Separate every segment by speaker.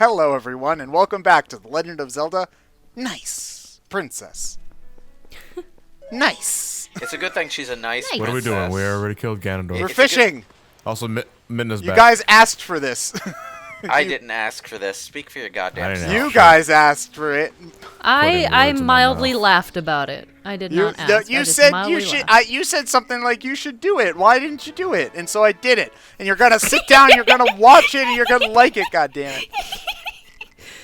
Speaker 1: Hello, everyone, and welcome back to The Legend of Zelda. Nice Princess. Nice.
Speaker 2: It's a good thing she's a nice princess.
Speaker 3: What are we doing? We already killed Ganondorf.
Speaker 1: We're fishing.
Speaker 3: Also, Midna's back.
Speaker 1: You guys asked for this.
Speaker 2: I didn't ask for this. Speak for your goddamn self.
Speaker 1: You guys asked for it.
Speaker 3: words
Speaker 4: I
Speaker 3: in my
Speaker 4: mildly
Speaker 3: mouth.
Speaker 4: laughed about it. I did not ask. I
Speaker 1: You
Speaker 4: just
Speaker 1: said
Speaker 4: mildly
Speaker 1: you should.
Speaker 4: laughed.
Speaker 1: You said something like you should do it. Why didn't you do it? And so I did it. And you're gonna sit down. You're gonna watch it. And you're gonna like it. Goddammit.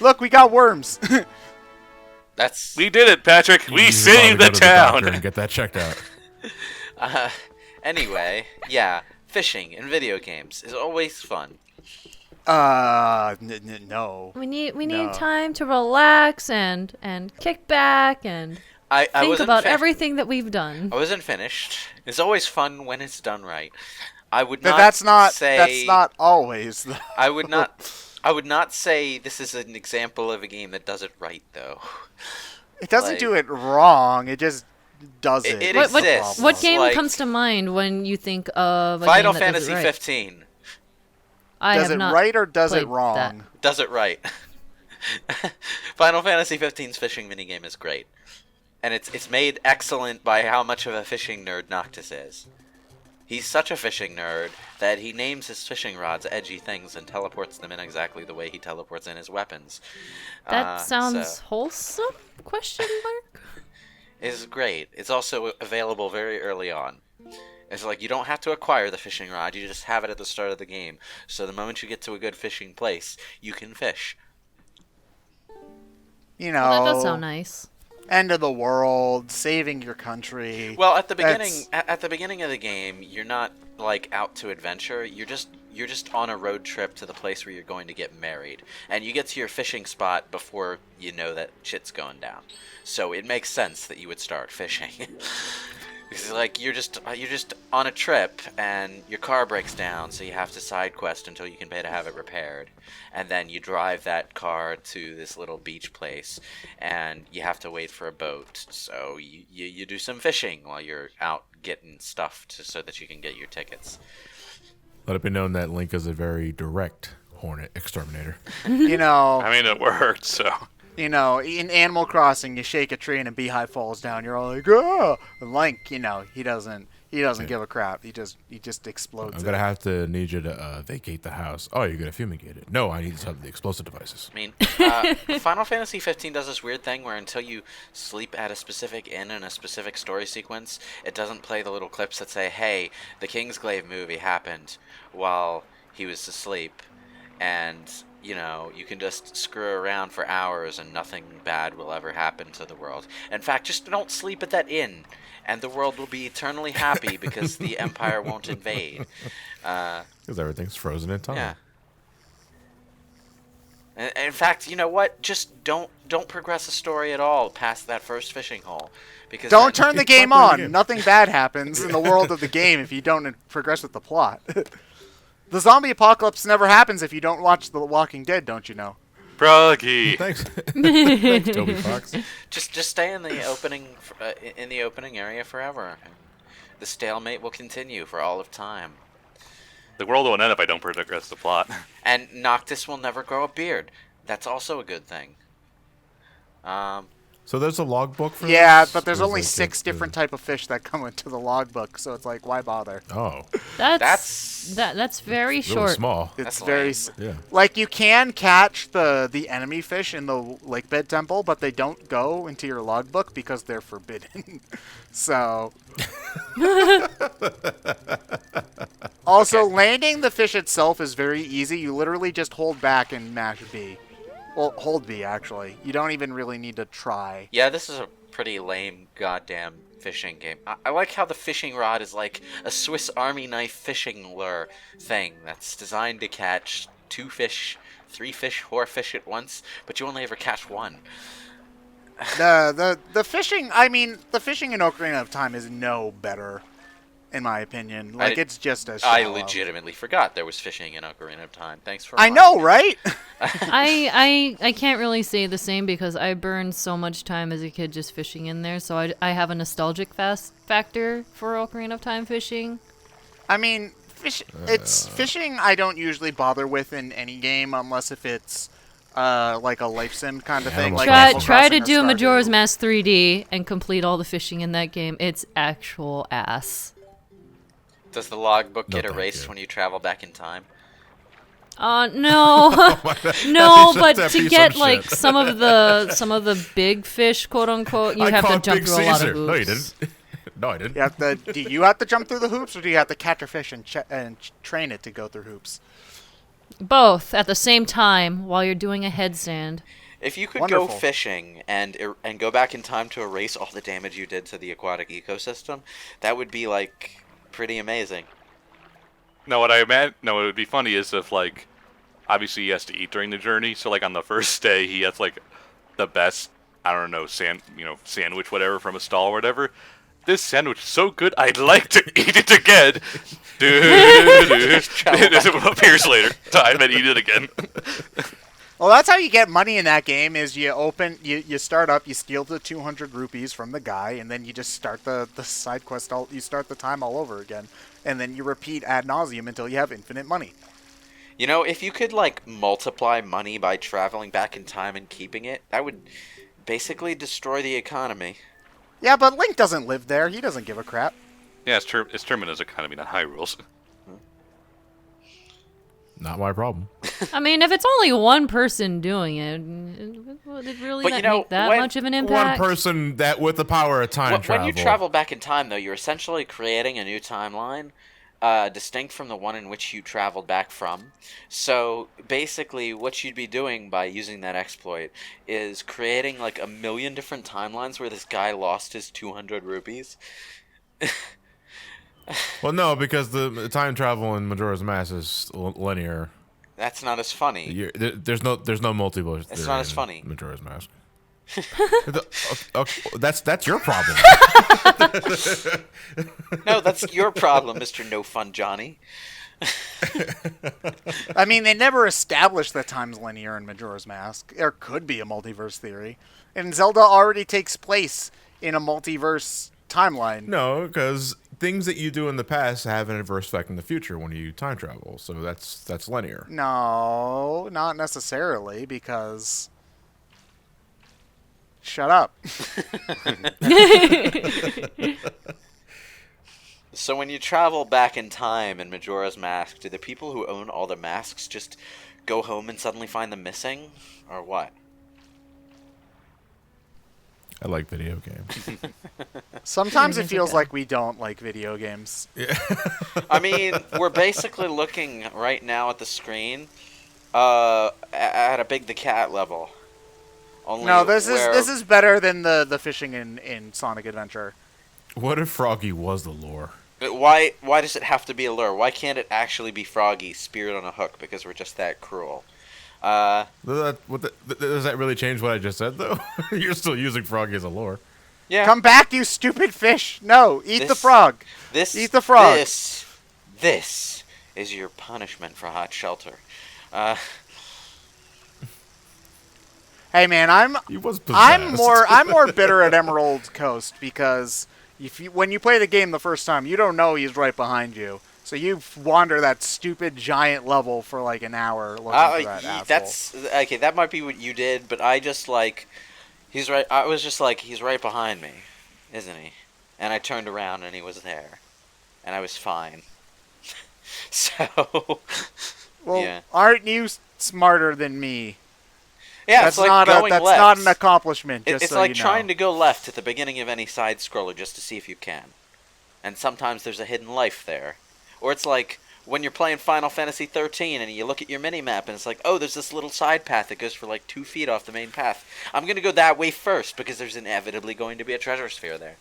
Speaker 1: Look, we got worms.
Speaker 5: We did it, Patrick. We saved the town.
Speaker 3: And get that checked out.
Speaker 2: Anyway, yeah, fishing in video games is always fun.
Speaker 1: No.
Speaker 4: We need
Speaker 1: No.
Speaker 4: time to relax and kick back and
Speaker 2: I
Speaker 4: think
Speaker 2: wasn't
Speaker 4: about everything that we've done.
Speaker 2: I wasn't finished. It's always fun when it's done right. I would
Speaker 1: But
Speaker 2: not
Speaker 1: that's not.
Speaker 2: say
Speaker 1: That's not always. Though.
Speaker 2: I would not say this is an example of a game that does it right, though.
Speaker 1: It doesn't
Speaker 2: Like-
Speaker 1: do it wrong. It just does it.
Speaker 2: It
Speaker 4: What,
Speaker 2: exists.
Speaker 4: what game
Speaker 2: Like,
Speaker 4: comes to mind when you think of a
Speaker 2: Final
Speaker 4: game that does
Speaker 2: Fantasy
Speaker 4: it right?
Speaker 2: 15
Speaker 4: I
Speaker 1: Does
Speaker 4: have
Speaker 1: it
Speaker 4: not
Speaker 1: right or does it
Speaker 4: played
Speaker 1: wrong?
Speaker 4: that.
Speaker 2: does it right. Final Fantasy 15's fishing minigame is great. And it's made excellent by how much of a fishing nerd Noctis is. He's such a fishing nerd that he names his fishing rods edgy things and teleports them in exactly the way he teleports in his weapons.
Speaker 4: That sounds
Speaker 2: So
Speaker 4: wholesome? Question mark.
Speaker 2: it's great. It's also available very early on. It's like you don't have to acquire the fishing rod, you just have it at the start of the game. So the moment you get to a good fishing place, you can fish.
Speaker 1: You know.
Speaker 4: Well, that does sound nice.
Speaker 1: End of the world, saving your country.
Speaker 2: Well, at the beginning,
Speaker 1: That's-
Speaker 2: at the beginning of the game, you're not like out to adventure. You're just on a road trip to the place where you're going to get married, and you get to your fishing spot before you know that shit's going down. So it makes sense that you would start fishing. Because like you're just on a trip and your car breaks down, so you have to side quest until you can pay to have it repaired, and then you drive that car to this little beach place, and you have to wait for a boat. So you do some fishing while you're out getting stuff so that you can get your tickets.
Speaker 3: Let it be known that Link is a very direct Hornet exterminator.
Speaker 1: You know.
Speaker 5: I mean, it worked, so.
Speaker 1: You know, in Animal Crossing, you shake a tree and a beehive falls down. You're all like, "Ah!" And Link, you know, he doesn't give a crap. He just explodes.
Speaker 3: I'm gonna have to need you to vacate the house. Oh, you're gonna fumigate it. No, I need some of the explosive devices.
Speaker 2: I mean, Final Fantasy 15 does this weird thing where until you sleep at a specific inn in a specific story sequence, it doesn't play the little clips that say, hey, the Kingsglaive movie happened while he was asleep, and, you know, you can just screw around for hours and nothing bad will ever happen to the world. In fact, just don't sleep at that inn, and the world will be eternally happy because the Empire won't invade.
Speaker 3: Because everything's frozen in time.
Speaker 2: Yeah. And in fact, you know what? Just don't progress the story at all past that first fishing hole, because
Speaker 1: Don't
Speaker 2: then-
Speaker 1: turn the game
Speaker 3: Stop playing
Speaker 1: on.
Speaker 3: the game.
Speaker 1: Nothing bad happens in the world of the game if you don't progress with the plot. The zombie apocalypse never happens if you don't watch The Walking Dead, don't you know?
Speaker 5: Froggy.
Speaker 3: Thanks. Thanks, Toby Fox.
Speaker 2: just stay in the opening area forever. The stalemate will continue for all of time,
Speaker 5: The world won't end if I don't progress the plot.
Speaker 2: and Noctis will never grow a beard. That's also a good thing.
Speaker 3: So there's a logbook for
Speaker 1: Yeah,
Speaker 3: this?
Speaker 1: but there's
Speaker 3: Or is
Speaker 1: only
Speaker 3: it
Speaker 1: 6
Speaker 3: just,
Speaker 1: different type of fish that come into the logbook, so it's like, why bother?
Speaker 3: Oh,
Speaker 4: That's very
Speaker 3: really
Speaker 4: short.
Speaker 3: small.
Speaker 1: It's
Speaker 2: That's
Speaker 1: very
Speaker 2: lame.
Speaker 3: Yeah.
Speaker 1: like you can catch the enemy fish in the lake bed temple, but they don't go into your logbook because they're forbidden. So also, landing the fish itself is very easy. You literally just hold back and mash B. Well, hold B actually. You don't even really need to try.
Speaker 2: Yeah, this is a pretty lame goddamn fishing game. I like how the fishing rod is like a Swiss Army knife fishing lure thing that's designed to catch 2 fish, 3 fish, 4 fish at once, but you only ever catch 1.
Speaker 1: The fishing, I mean, the fishing in Ocarina of Time is no better, in my opinion. Like, it's just as
Speaker 2: I
Speaker 1: shallow.
Speaker 2: legitimately forgot there was fishing in Ocarina of Time. Thanks for
Speaker 1: I
Speaker 2: reminding
Speaker 1: know,
Speaker 2: me.
Speaker 1: right?
Speaker 4: I can't really say the same because I burned so much time as a kid just fishing in there, so I have a nostalgic factor for Ocarina of Time fishing.
Speaker 1: I mean, fishing I don't usually bother with in any game unless if it's like a life sim kind of thing.
Speaker 3: Animal
Speaker 1: Like
Speaker 4: Try
Speaker 1: Animal
Speaker 4: try to
Speaker 1: Crossing or
Speaker 4: do Majora's
Speaker 1: Stardew.
Speaker 4: Mask 3D and complete all the fishing in that game. It's actual ass.
Speaker 2: Does the logbook
Speaker 3: No,
Speaker 2: get
Speaker 3: thank
Speaker 2: erased
Speaker 3: you.
Speaker 2: when you travel back in time?
Speaker 4: No, no, but to get like some of the big fish, quote unquote, you
Speaker 3: I
Speaker 4: have to
Speaker 3: caught
Speaker 4: jump
Speaker 3: Big
Speaker 4: through a lot of
Speaker 3: Caesar.
Speaker 4: hoops.
Speaker 3: No, you didn't. No, I didn't.
Speaker 1: You have to. Do you have to jump through the hoops, or do you have to catch a fish and train it to go through hoops?
Speaker 4: Both at the same time while you're doing a headstand.
Speaker 2: If you could
Speaker 1: Wonderful.
Speaker 2: go fishing and go back in time to erase all the damage you did to the aquatic ecosystem, that would be like pretty amazing.
Speaker 5: No, what I imagine, no, it would be funny is if like, obviously he has to eat during the journey. So like on the first day, he has like the best, I don't know, sandwich, whatever from a stall or whatever. This sandwich is so good, I'd like to eat it again. It appears later. Time and eat it again.
Speaker 1: Well, that's how you get money in that game. Is you start up, you steal the 200 rupees from the guy, and then you just start the side quest. You start the time all over again, and then you repeat ad nauseum until you have infinite money.
Speaker 2: You know, if you could like multiply money by traveling back in time and keeping it, that would basically destroy the economy.
Speaker 1: Yeah, but Link doesn't live there. He doesn't give a crap.
Speaker 5: Yeah, it's Termina's economy, not Hyrule's.
Speaker 3: Not my problem.
Speaker 4: I mean, if it's only one person doing it, would it really
Speaker 2: But
Speaker 4: not
Speaker 2: you know,
Speaker 4: make that
Speaker 2: when-
Speaker 4: much of an impact?
Speaker 3: One person that with the power of time travel.
Speaker 2: When you travel back in time, though, you're essentially creating a new timeline, distinct from the one in which you traveled back from. So basically, what you'd be doing by using that exploit is creating like a million different timelines where this guy lost his 200 rupees.
Speaker 3: Well, no, because the time travel in Majora's Mask is linear.
Speaker 2: That's not as funny.
Speaker 3: There's no multiverse.
Speaker 2: It's not as funny.
Speaker 3: Majora's Mask. That's your problem.
Speaker 2: No, that's your problem, Mr. No Fun Johnny.
Speaker 1: I mean, they never established that time's linear in Majora's Mask. There could be a multiverse theory, and Zelda already takes place in a multiverse timeline.
Speaker 3: No, because things that you do in the past have an adverse effect in the future when you time travel. So that's linear.
Speaker 1: No, not necessarily, because... Shut up.
Speaker 2: So when you travel back in time in Majora's Mask, do the people who own all the masks just go home and suddenly find them missing? Or what?
Speaker 3: I like video games.
Speaker 1: Sometimes it feels like we don't like video games.
Speaker 2: I mean, we're basically looking right now at the screen at a Big the Cat level. Only
Speaker 1: No, this
Speaker 2: where-
Speaker 1: is better than the fishing in Sonic Adventure.
Speaker 3: What if Froggy was the lore?
Speaker 2: Why does it have to be a lure? Why can't it actually be Froggy speared on a hook because we're just that cruel?
Speaker 3: Does that really change what I just said, though? You're still using Froggy as a lure.
Speaker 2: Yeah.
Speaker 1: Come back, you stupid fish! No, eat the frog. Eat the frog.
Speaker 2: This is your punishment for hot shelter.
Speaker 1: Hey man,
Speaker 3: He was possessed.
Speaker 1: I'm more bitter at Emerald Coast because when you play the game the first time, you don't know he's right behind you. So you wander that stupid giant level for like an hour looking for that asshole.
Speaker 2: That's okay. That might be what you did, but I just like he's right. I was just like he's right behind me, isn't he? And I turned around and he was there, and I was fine. So,
Speaker 1: Well,
Speaker 2: yeah.
Speaker 1: aren't you smarter than me?
Speaker 2: Yeah,
Speaker 1: That's
Speaker 2: it's like
Speaker 1: not
Speaker 2: going
Speaker 1: that's
Speaker 2: left.
Speaker 1: not an accomplishment. Just
Speaker 2: It's
Speaker 1: so
Speaker 2: like
Speaker 1: you know.
Speaker 2: trying to go left at the beginning of any side scroller just to see if you can. And sometimes there's a hidden life there. Or it's like when you're playing Final Fantasy 13 and you look at your mini-map and it's like, oh, there's this little side path that goes for like 2 feet off the main path. I'm going to go that way first because there's inevitably going to be a treasure sphere there.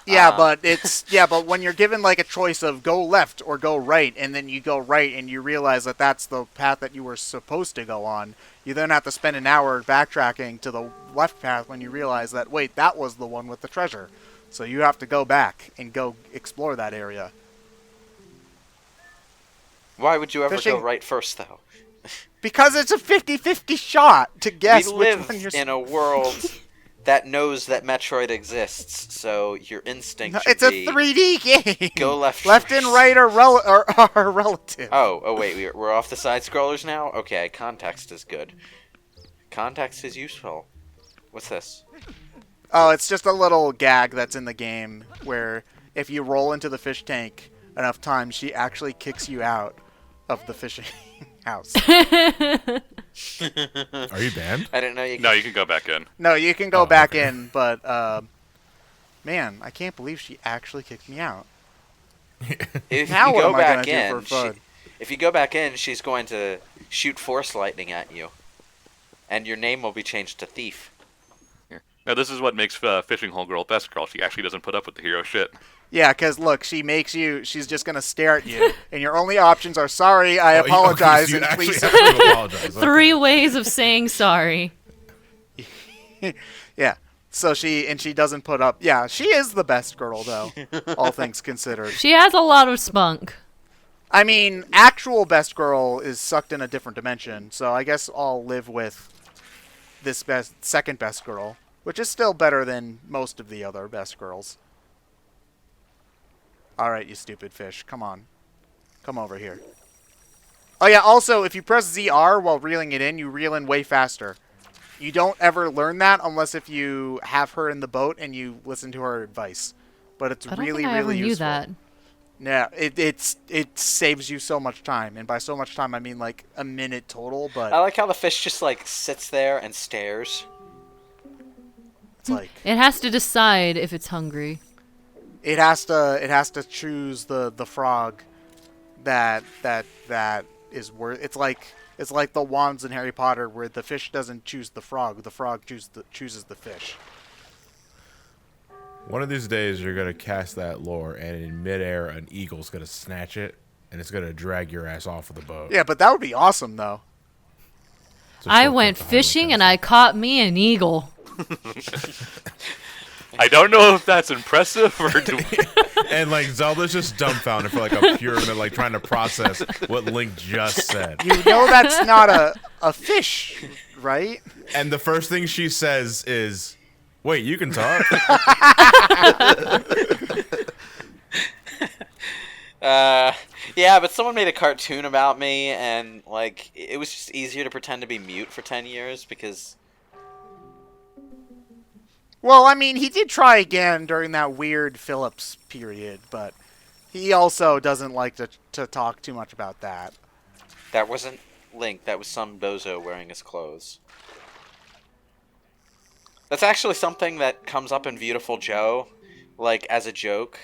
Speaker 1: Yeah, but when you're given like a choice of go left or go right, and then you go right and you realize that that's the path that you were supposed to go on, you then have to spend an hour backtracking to the left path when you realize that, wait, that was the one with the treasure. So you have to go back and go explore that area.
Speaker 2: Why would you ever
Speaker 1: Fishing-
Speaker 2: go right first, though?
Speaker 1: Because it's a 50-50 shot to guess
Speaker 2: We
Speaker 1: which
Speaker 2: live
Speaker 1: one you're
Speaker 2: in a world that knows that Metroid exists, so your instinct should
Speaker 1: It's a
Speaker 2: be
Speaker 1: 3D game.
Speaker 2: go left
Speaker 1: Left
Speaker 2: first.
Speaker 1: and right are relative.
Speaker 2: Oh, wait, we're off the side scrollers now? Okay, context is good. context is useful. What's this?
Speaker 1: Oh, it's just a little gag that's in the game where if you roll into the fish tank enough times, she actually kicks you out of the fishing house.
Speaker 3: Are you banned?
Speaker 2: I didn't know you could...
Speaker 5: No, you can go back in.
Speaker 1: No, you can go
Speaker 3: Oh,
Speaker 1: back
Speaker 3: okay.
Speaker 1: in, but man, I can't believe she actually kicked me out.
Speaker 2: If
Speaker 1: Now
Speaker 2: you
Speaker 1: what
Speaker 2: go
Speaker 1: am I
Speaker 2: back
Speaker 1: gonna do
Speaker 2: in,
Speaker 1: for fun?
Speaker 2: if you go back in, she's going to shoot force lightning at you, and your name will be changed to Thief.
Speaker 5: Now, this is what makes Fishing Hole Girl best girl. She actually doesn't put up with the hero shit.
Speaker 1: Yeah, because look, she's just going to stare at you, and your only options are, sorry, I
Speaker 3: Oh, okay,
Speaker 1: apologize,
Speaker 3: so you
Speaker 1: and
Speaker 3: actually
Speaker 1: please...
Speaker 3: have to apologize. Okay.
Speaker 4: 3 ways of saying sorry.
Speaker 1: Yeah, so she doesn't put up... Yeah, she is the best girl, though, all things considered.
Speaker 4: She has a lot of spunk.
Speaker 1: I mean, actual best girl is sucked in a different dimension, so I guess I'll live with this second best girl, which is still better than most of the other best girls. Alright, you stupid fish. Come on. Come over here. Oh yeah, also, if you press ZR while reeling it in, you reel in way faster. You don't ever learn that unless if you have her in the boat and you listen to her advice. But it's
Speaker 4: I don't
Speaker 1: really,
Speaker 4: think I ever
Speaker 1: really
Speaker 4: knew
Speaker 1: useful.
Speaker 4: that.
Speaker 1: Yeah, it saves you so much time, and by so much time I mean like a minute total. But
Speaker 2: I like how the fish just like sits there and stares.
Speaker 1: it's like
Speaker 4: It has to decide if it's hungry.
Speaker 1: it has to choose the frog that is worth. It's like the wands in Harry Potter where the fish doesn't choose the frog chooses the fish.
Speaker 3: One of these days, you're gonna cast that lore, and in midair, an eagle's gonna snatch it, and it's gonna drag your ass off of the boat.
Speaker 1: Yeah, but that would be awesome though.
Speaker 3: It's a
Speaker 4: I
Speaker 3: shortcut
Speaker 4: went
Speaker 3: to Hyrule
Speaker 4: fishing and
Speaker 3: Castle.
Speaker 4: I caught me an eagle.
Speaker 5: I don't know if that's impressive or do
Speaker 3: And like Zelda's just dumbfounded for like a pure minute, like trying to process what Link just said.
Speaker 1: You know that's not a fish, right?
Speaker 3: And the first thing she says is, "Wait, you can talk?"
Speaker 2: Yeah, but someone made a cartoon about me, and like it was just easier to pretend to be mute for 10 years because
Speaker 1: Well, I mean, he did try again during that weird Phillips period, but he also doesn't like to talk too much about that.
Speaker 2: that wasn't Link. That was some bozo wearing his clothes. That's actually something that comes up in Beautiful Joe, like as a joke.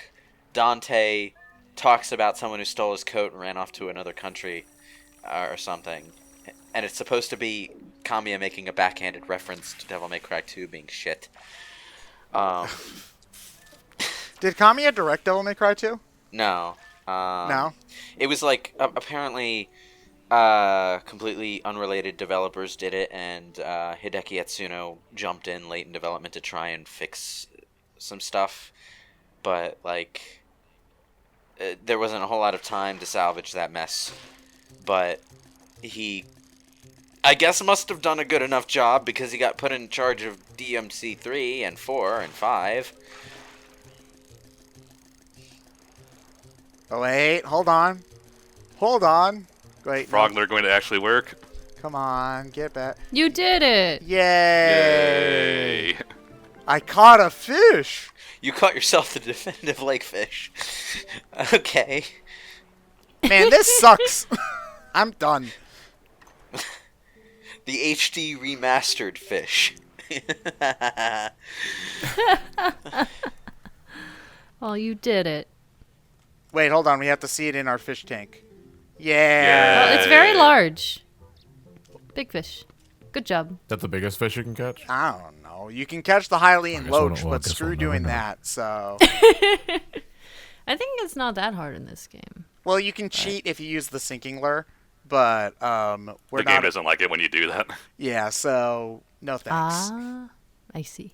Speaker 2: Dante talks about someone who stole his coat and ran off to another country or something. And it's supposed to be Kamiya making a backhanded reference to Devil May Cry 2 being shit.
Speaker 1: Did Kamiya direct Devil May Cry 2?
Speaker 2: No.
Speaker 1: No?
Speaker 2: It was like, apparently, completely unrelated developers did it, and Hideki Atsuno jumped in late in development to try and fix some stuff. But, like, there wasn't a whole lot of time to salvage that mess. But he, I guess, must have done a good enough job because he got put in charge of DMC 3 and 4 and 5.
Speaker 1: Oh, wait, hold on. Hold on. Wait, no.
Speaker 5: Frogler going to actually work?
Speaker 1: Come on, get back.
Speaker 4: You did it!
Speaker 1: Yay!
Speaker 5: Yay!
Speaker 1: I caught a fish!
Speaker 2: You caught yourself the definitive lake fish. Okay.
Speaker 1: Man, this sucks. I'm done.
Speaker 2: The HD remastered fish.
Speaker 4: Well, you did it.
Speaker 1: Wait, hold on. We have to see it in our fish tank.
Speaker 5: Yeah.
Speaker 1: Yeah.
Speaker 4: Well, it's very large. Big fish. Good job.
Speaker 3: That's the biggest fish you can catch.
Speaker 1: I don't know. You can catch the Hylian
Speaker 3: I guess we'll-
Speaker 1: loach,
Speaker 3: well, I
Speaker 1: but
Speaker 3: guess
Speaker 1: screw
Speaker 3: we'll never
Speaker 1: doing
Speaker 3: know.
Speaker 1: that. So,
Speaker 4: I think it's not that hard in this game.
Speaker 1: well, you can cheat if you use the sinking lure, but we're
Speaker 5: The game
Speaker 1: not.
Speaker 5: doesn't like it when you do that.
Speaker 1: Yeah. So, no thanks.
Speaker 4: Ah, I see.